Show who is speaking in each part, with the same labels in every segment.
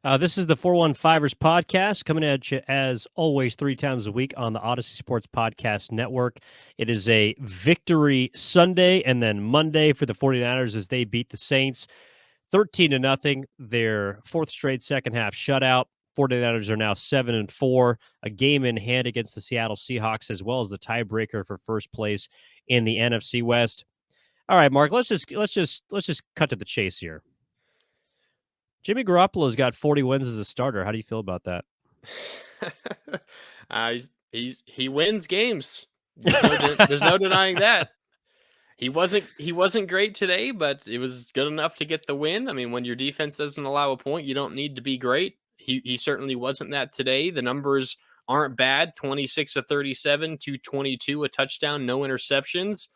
Speaker 1: This is the 415ers podcast coming at you as always 3 times a week on the Odyssey Sports Podcast Network. It is a victory Sunday and then Monday for the 49ers as they beat the Saints 13-0, their fourth straight second half shutout. 49ers are now 7-4, a game in hand against the Seattle Seahawks, as well as the tiebreaker for first place in the NFC West. All right, Mark, let's just cut to the chase here. Jimmy Garoppolo's got 40 wins as a starter. How do you feel about that?
Speaker 2: He wins games. There's no denying that. He wasn't great today, but it was good enough to get the win. I mean, when your defense doesn't allow a point, you don't need to be great. He certainly wasn't that today. The numbers aren't bad. 26 of 37, 222, a touchdown, no interceptions.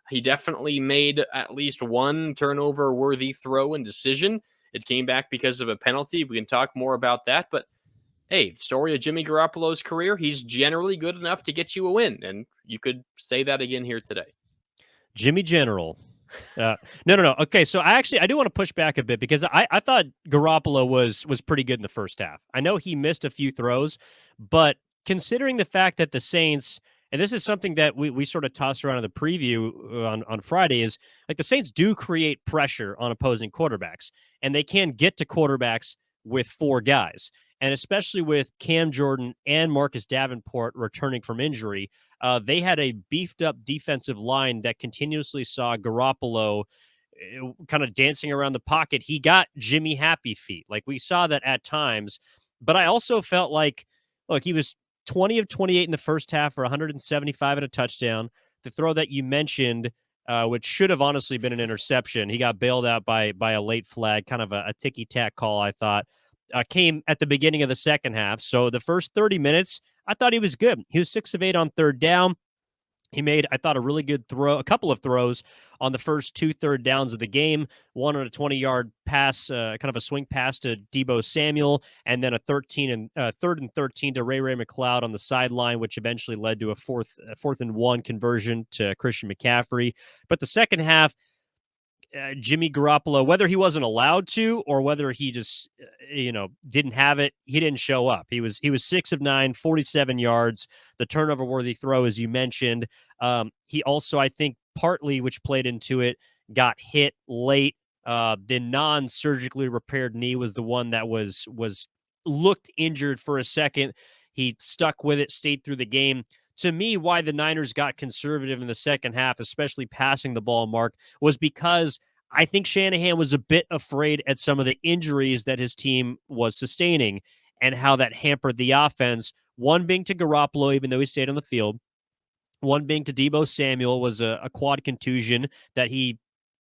Speaker 2: He definitely made at least one turnover worthy throw and decision. It came back because of a penalty. We can talk more about that, but hey, the story of Jimmy Garoppolo's career, he's generally good enough to get you a win, and you could say that again here today.
Speaker 1: Jimmy General. No. Okay, so I do want to push back a bit because I thought Garoppolo was pretty good in the first half. I know he missed a few throws, but considering the fact that the Saints, and this is something that we sort of tossed around in the preview on Friday, is like the Saints do create pressure on opposing quarterbacks, and they can get to quarterbacks with four guys. And especially with Cam Jordan and Marcus Davenport returning from injury, they had a beefed up defensive line that continuously saw Garoppolo kind of dancing around the pocket. He got Jimmy happy feet. Like we saw that at times. But I also felt like, look, he was 20 of 28 in the first half for 175 and a touchdown. The throw that you mentioned, which should have honestly been an interception, he got bailed out by a late flag, kind of a ticky-tack call, I thought. Came at the beginning of the second half. So the first 30 minutes, I thought he was good. He was 6 of 8 on third down. He made, I thought, a really good throw, a couple of throws on the first 2 third downs of the game. One on a 20-yard pass, kind of a swing pass to Deebo Samuel, and then a third and 13 to Ray McLeod on the sideline, which eventually led to a fourth and 1 conversion to Christian McCaffrey. But the second half, Jimmy Garoppolo, whether he wasn't allowed to or whether he just, didn't have it, he didn't show up. He was 6 of 9, 47 yards, the turnover worthy throw, as you mentioned. He also, I think, partly, which played into it, got hit late. The non-surgically repaired knee was the one that was looked injured for a second. He stuck with it, stayed through the game. To me, why the Niners got conservative in the second half, especially passing the ball, Mark, was because I think Shanahan was a bit afraid at some of the injuries that his team was sustaining and how that hampered the offense. One being to Garoppolo, even though he stayed on the field. One being to Deebo Samuel was a quad contusion that he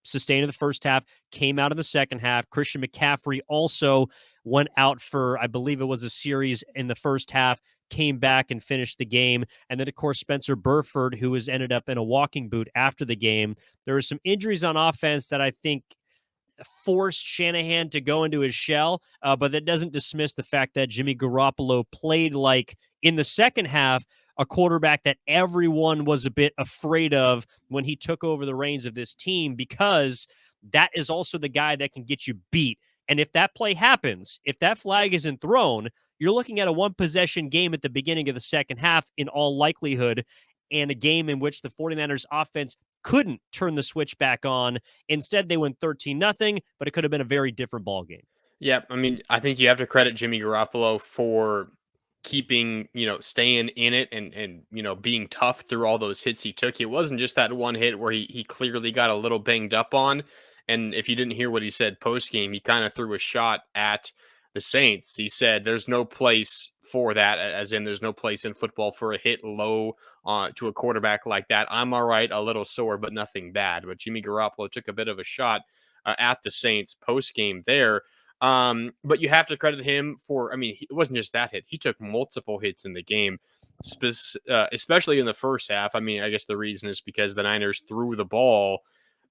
Speaker 1: sustained in the first half, came out in the second half. Christian McCaffrey also went out for, I believe it was a series in the first half, came back and finished the game. And then, of course, Spencer Burford, who was ended up in a walking boot after the game. There were some injuries on offense that I think forced Shanahan to go into his shell, but that doesn't dismiss the fact that Jimmy Garoppolo played like, in the second half, a quarterback that everyone was a bit afraid of when he took over the reins of this team, because that is also the guy that can get you beat. And if that play happens, if that flag isn't thrown, you're looking at a one-possession game at the beginning of the second half in all likelihood, and a game in which the 49ers offense couldn't turn the switch back on. Instead, they went 13-0, but it could have been a very different ball game.
Speaker 2: Yeah, I mean, I think you have to credit Jimmy Garoppolo for keeping, staying in it and being tough through all those hits he took. It wasn't just that one hit where he clearly got a little banged up on. And if you didn't hear what he said post game, he kind of threw a shot at the Saints. He said there's no place for that, as in there's no place in football for a hit low to a quarterback like that. I'm all right, a little sore, but nothing bad. But Jimmy Garoppolo took a bit of a shot at the Saints post game there. But you have to credit him for, I mean, it wasn't just that hit. He took multiple hits in the game, especially in the first half. I mean, I guess the reason is because the Niners threw the ball,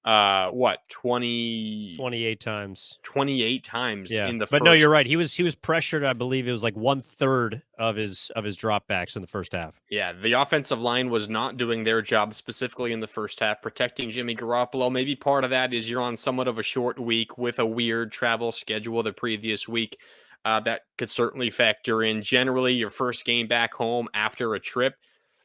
Speaker 1: 28 times.
Speaker 2: 28 times in the
Speaker 1: but
Speaker 2: first.
Speaker 1: No, you're right. He was pressured. I believe it was like 1/3 of his dropbacks in the first half.
Speaker 2: Yeah, the offensive line was not doing their job specifically in the first half, protecting Jimmy Garoppolo. Maybe part of that is you're on somewhat of a short week with a weird travel schedule the previous week. that could certainly factor in. Generally, your first game back home after a trip,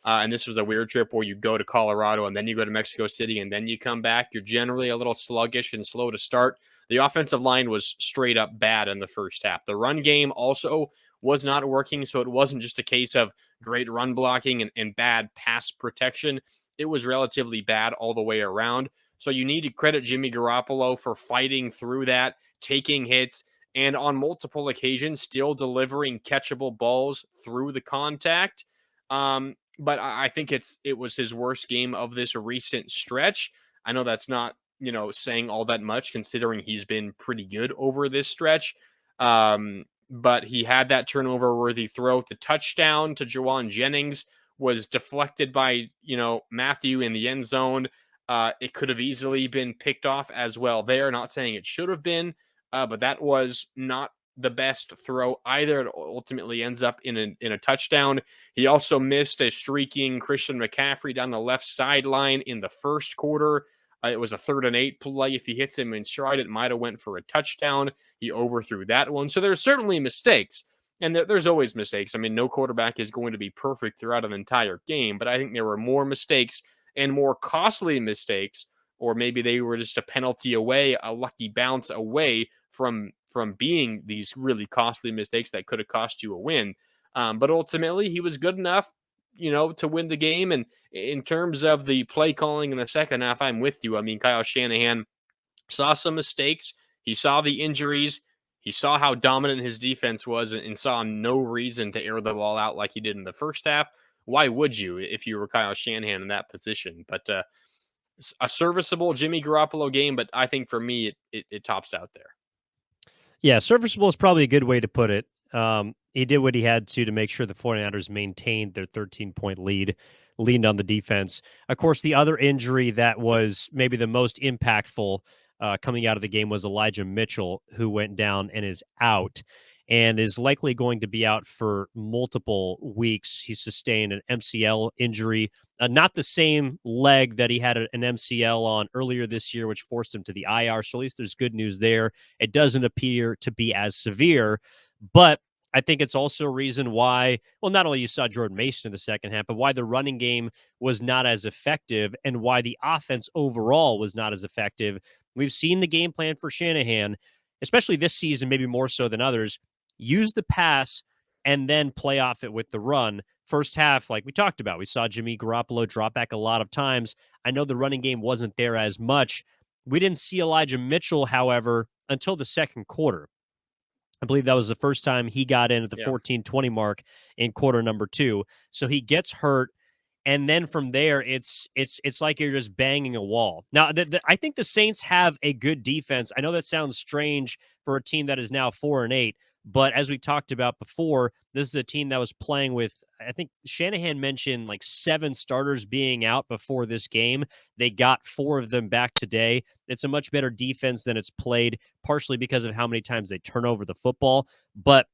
Speaker 2: and this was a weird trip where you go to Colorado and then you go to Mexico City and then you come back, you're generally a little sluggish and slow to start. The offensive line was straight up bad in the first half. The run game also was not working, so it wasn't just a case of great run blocking and bad pass protection. It was relatively bad all the way around. So you need to credit Jimmy Garoppolo for fighting through that, taking hits, and on multiple occasions still delivering catchable balls through the contact. But I think it was his worst game of this recent stretch. I know that's not, saying all that much considering he's been pretty good over this stretch. But he had that turnover worthy throw. The touchdown to Jawan Jennings was deflected by, Matthew in the end zone. It could have easily been picked off as well there. Not saying it should have been, but that was not the best throw either. It ultimately ends up in a touchdown. He also missed a streaking Christian McCaffrey down the left sideline in the first quarter. It was a 3rd and 8 play. If he hits him in stride, it might have went for a touchdown. He overthrew that one. So there's certainly mistakes, and there's always mistakes. I mean, no quarterback is going to be perfect throughout an entire game, but I think there were more mistakes and more costly mistakes, or maybe they were just a penalty away, a lucky bounce away from being these really costly mistakes that could have cost you a win. But ultimately, he was good enough, to win the game. And in terms of the play calling in the second half, I'm with you. I mean, Kyle Shanahan saw some mistakes. He saw the injuries. He saw how dominant his defense was and saw no reason to air the ball out like he did in the first half. Why would you if you were Kyle Shanahan in that position? But a serviceable Jimmy Garoppolo game, but I think for me, it tops out there.
Speaker 1: Yeah, serviceable is probably a good way to put it. He did what he had to make sure the 49ers maintained their 13-point lead, leaned on the defense. Of course, the other injury that was maybe the most impactful coming out of the game was Elijah Mitchell, who went down and is out and is likely going to be out for multiple weeks. He sustained an MCL injury, not the same leg that he had an MCL on earlier this year, which forced him to the IR. So at least there's good news there. It doesn't appear to be as severe, but I think it's also a reason why, well, not only you saw Jordan Mason in the second half, but why the running game was not as effective and why the offense overall was not as effective. We've seen the game plan for Shanahan, especially this season, maybe more so than others, use the pass and then play off it with the run. First half, like we talked about, we saw Jimmy Garoppolo drop back a lot of times. I know the running game wasn't there as much. We didn't see Elijah Mitchell, however, until the second quarter. I believe that was the first time he got in at the
Speaker 2: Yeah.
Speaker 1: 14-20 mark in quarter number 2. So he gets hurt, and then from there, it's like you're just banging a wall. Now, I think the Saints have a good defense. I know that sounds strange for a team that is now 4-8, but as we talked about before, this is a team that was playing with, I think Shanahan mentioned like 7 starters being out before this game. They got 4 of them back today. It's a much better defense than it's played, partially because of how many times they turn over the football. But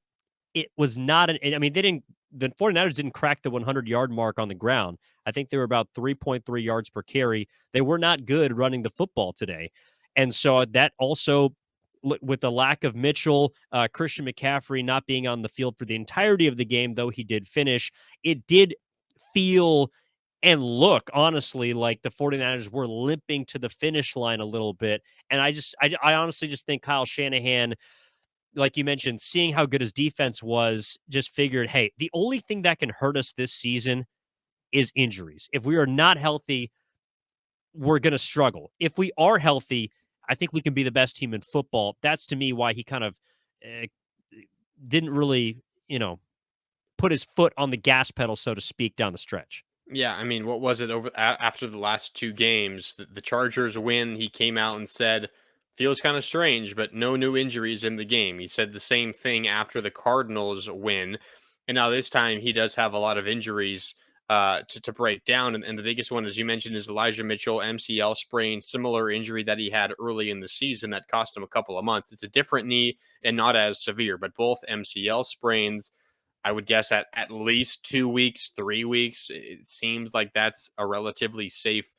Speaker 1: it was not I mean, the 49ers didn't crack the 100-yard mark on the ground. I think they were about 3.3 yards per carry. They were not good running the football today. And so that also, with the lack of Mitchell, Christian McCaffrey not being on the field for the entirety of the game, though he did finish, it did feel and look, honestly, like the 49ers were limping to the finish line a little bit. And I honestly just think Kyle Shanahan, like you mentioned, seeing how good his defense was, just figured, hey, the only thing that can hurt us this season is injuries. If we are not healthy, we're going to struggle. If we are healthy, I think we can be the best team in football. That's to me why he kind of uh, didn't really, put his foot on the gas pedal, so to speak, down the stretch.
Speaker 2: Yeah, I mean, what was it after the last 2 games? The Chargers win. He came out and said, "Feels kind of strange, but no new injuries in the game." He said the same thing after the Cardinals win, and now this time he does have a lot of injuries to break down. And the biggest one, as you mentioned, is Elijah Mitchell MCL sprain, similar injury that he had early in the season that cost him a couple of months. It's a different knee and not as severe, but both MCL sprains. I would guess at least 2 weeks, 3 weeks. It seems like that's a relatively safe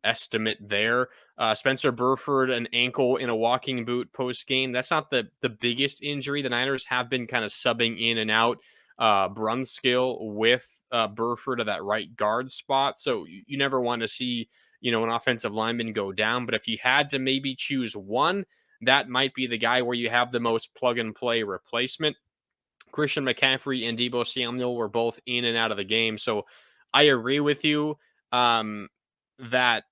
Speaker 2: estimate there. Spencer Burford, an ankle in a walking boot post game. That's not the biggest injury. The Niners have been kind of subbing in and out Brunskill with Burford at that right guard spot. So you never want to see, an offensive lineman go down. But if you had to maybe choose one, that might be the guy where you have the most plug and play replacement. Christian McCaffrey and Deebo Samuel were both in and out of the game. So I agree with you that,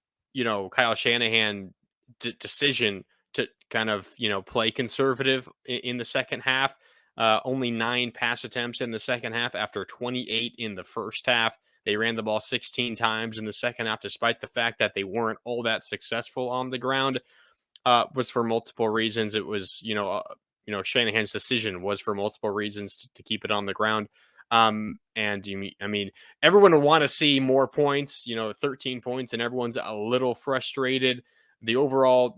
Speaker 2: Kyle Shanahan decision to kind of, play conservative in the second half. Only 9 pass attempts in the second half after 28 in the first half. They ran the ball 16 times in the second half, despite the fact that they weren't all that successful on the ground. Was for multiple reasons. It was, Shanahan's decision was for multiple reasons to keep it on the ground. Everyone would want to see more points, 13 points, and everyone's a little frustrated. The overall,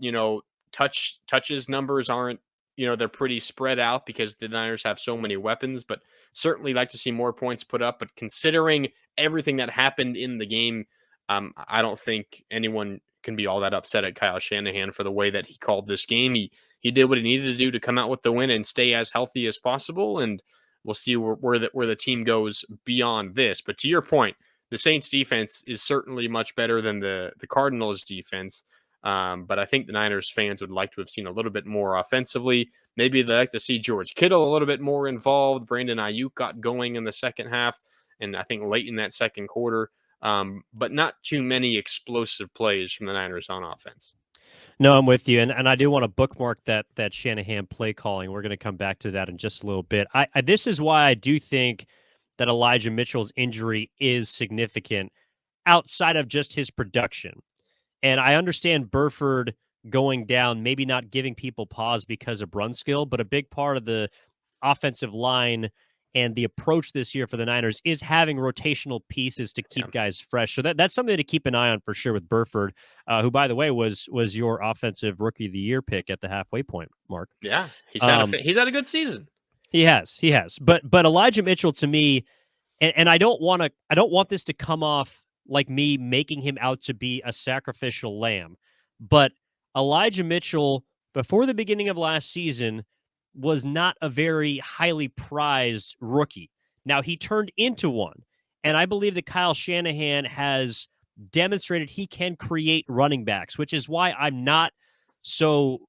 Speaker 2: touches numbers aren't, they're pretty spread out because the Niners have so many weapons, but certainly like to see more points put up. But considering everything that happened in the game, I don't think anyone can be all that upset at Kyle Shanahan for the way that he called this game. He did what he needed to do to come out with the win and stay as healthy as possible. And we'll see where the team goes beyond this. But to your point, the Saints defense is certainly much better than the Cardinals defense. But I think the Niners fans would like to have seen a little bit more offensively. Maybe they like to see George Kittle a little bit more involved. Brandon Ayuk got going in the second half, and I think late in that second quarter. But not too many explosive plays from the Niners on offense.
Speaker 1: No, I'm with you, and I do want to bookmark that Shanahan play calling. We're going to come back to that in just a little bit. This is why I do think that Elijah Mitchell's injury is significant outside of just his production. And I understand Burford going down, maybe not giving people pause because of Brunskill, but a big part of the offensive line and the approach this year for the Niners is having rotational pieces to keep guys fresh. So that's something to keep an eye on for sure with Burford, who, by the way, was your offensive rookie of the year pick at the halfway point, Mark.
Speaker 2: Yeah, he's had a good season.
Speaker 1: He has. But Elijah Mitchell, to me, and I don't want this to come off like me making him out to be a sacrificial lamb, but Elijah Mitchell, before the beginning of last season, was not a very highly prized rookie. Now he turned into one, and I believe that Kyle Shanahan has demonstrated he can create running backs, which is why I'm not so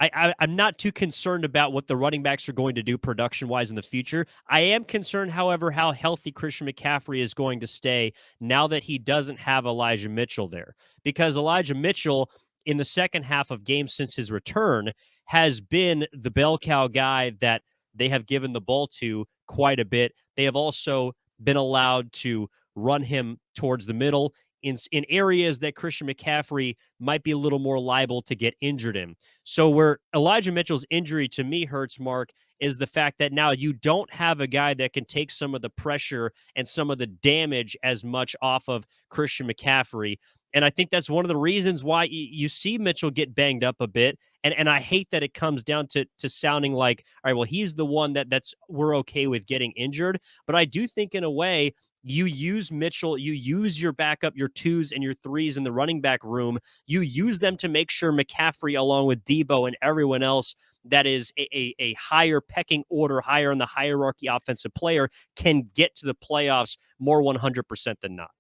Speaker 1: I'm not too concerned about what the running backs are going to do production-wise in the future. I am concerned, however, how healthy Christian McCaffrey is going to stay now that he doesn't have Elijah Mitchell there. Because Elijah Mitchell, in the second half of games since his return, has been the bell cow guy that they have given the ball to quite a bit. They have also been allowed to run him towards the middle in areas that Christian McCaffrey might be a little more liable to get injured in. So where Elijah Mitchell's injury to me hurts, Mark, is the fact that now you don't have a guy that can take some of the pressure and some of the damage as much off of Christian McCaffrey. And I think that's one of the reasons why you see Mitchell get banged up a bit. And I hate that it comes down to sounding like, all right, well, he's the one that's we're okay with getting injured. But I do think in a way, you use Mitchell, you use your backup, your 2s and your 3s in the running back room. You use them to make sure McCaffrey, along with Deebo and everyone else that is a higher pecking order, higher in the hierarchy offensive player, can get to the playoffs more 100% than not.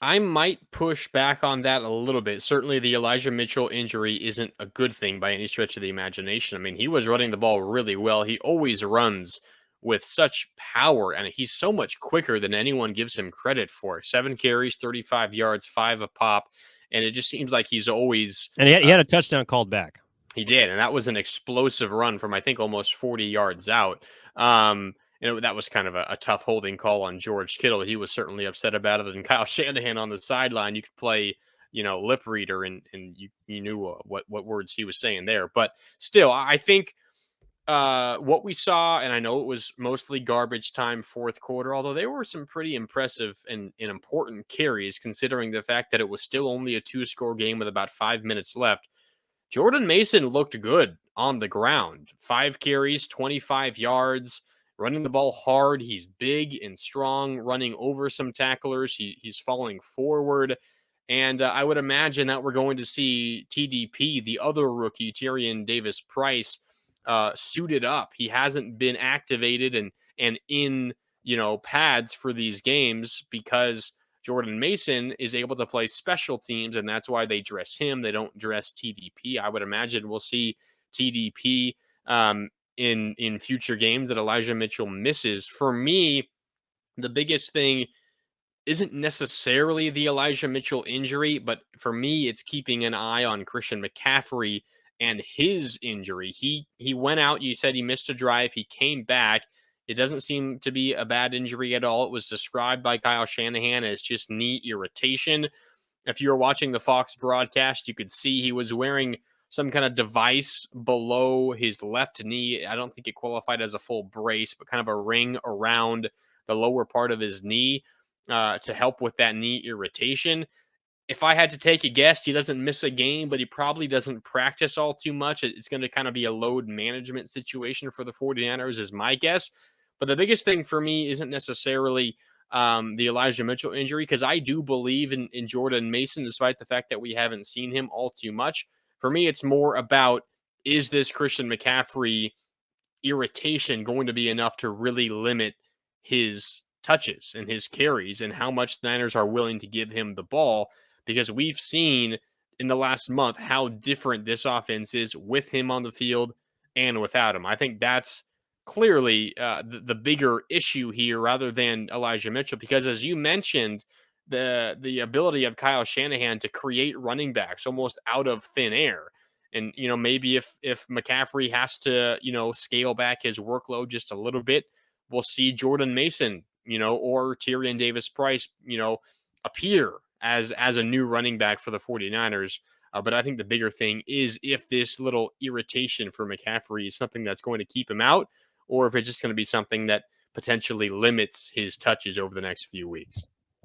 Speaker 2: I might push back on that a little bit. Certainly, the Elijah Mitchell injury isn't a good thing by any stretch of the imagination. I mean, he was running the ball really well. He always runs with such power, and he's so much quicker than anyone gives him credit for. 7 carries, 35 yards, 5 a pop, and it just seems like he's always.
Speaker 1: And he had a touchdown called back.
Speaker 2: He did, and that was an explosive run from I think almost 40 yards out. That was kind of a tough holding call on George Kittle. He was certainly upset about it. And Kyle Shanahan on the sideline, you could play, lip reader, and you knew what words he was saying there. But still, I think what we saw, and I know it was mostly garbage time fourth quarter, although there were some pretty impressive and important carries considering the fact that it was still only a 2-score game with about 5 minutes left. Jordan Mason looked good on the ground. 5 carries, 25 yards, running the ball hard. He's big and strong, running over some tacklers. He's falling forward. And I would imagine that we're going to see TDP, the other rookie, Tyrion Davis Price, suited up. He hasn't been activated and in pads for these games because Jordan Mason is able to play special teams, and that's why they dress him. They don't dress TDP. I would imagine we'll see TDP in future games that Elijah Mitchell misses. For me, the biggest thing isn't necessarily the Elijah Mitchell injury, but for me, it's keeping an eye on Christian McCaffrey and his injury. He went out. You said he missed a drive. He came back. It doesn't seem to be a bad injury at all. It was described by Kyle Shanahan as just knee irritation. If you were watching the Fox broadcast, you could see he was wearing some kind of device below his left knee. I don't think it qualified as a full brace, but kind of a ring around the lower part of his knee to help with that knee irritation. If I had to take a guess, he doesn't miss a game, but he probably doesn't practice all too much. It's going to kind of be a load management situation for the 49ers, is my guess. But the biggest thing for me isn't necessarily the Elijah Mitchell injury, because I do believe in Jordan Mason, despite the fact that we haven't seen him all too much. For me, it's more about, is this Christian McCaffrey irritation going to be enough to really limit his touches and his carries and how much the Niners are willing to give him the ball? Because we've seen in the last month how different this offense is with him on the field and without him. I think that's clearly the bigger issue here rather than Elijah Mitchell, because as you mentioned, the ability of Kyle Shanahan to create running backs almost out of thin air. And maybe if McCaffrey has to scale back his workload just a little bit, we'll see Jordan Mason or Tyrion Davis Price appear as a new running back for the 49ers. But I think the bigger thing is if this little irritation for McCaffrey is something that's going to keep him out, or if it's just going to be something that potentially limits his touches over the next few weeks.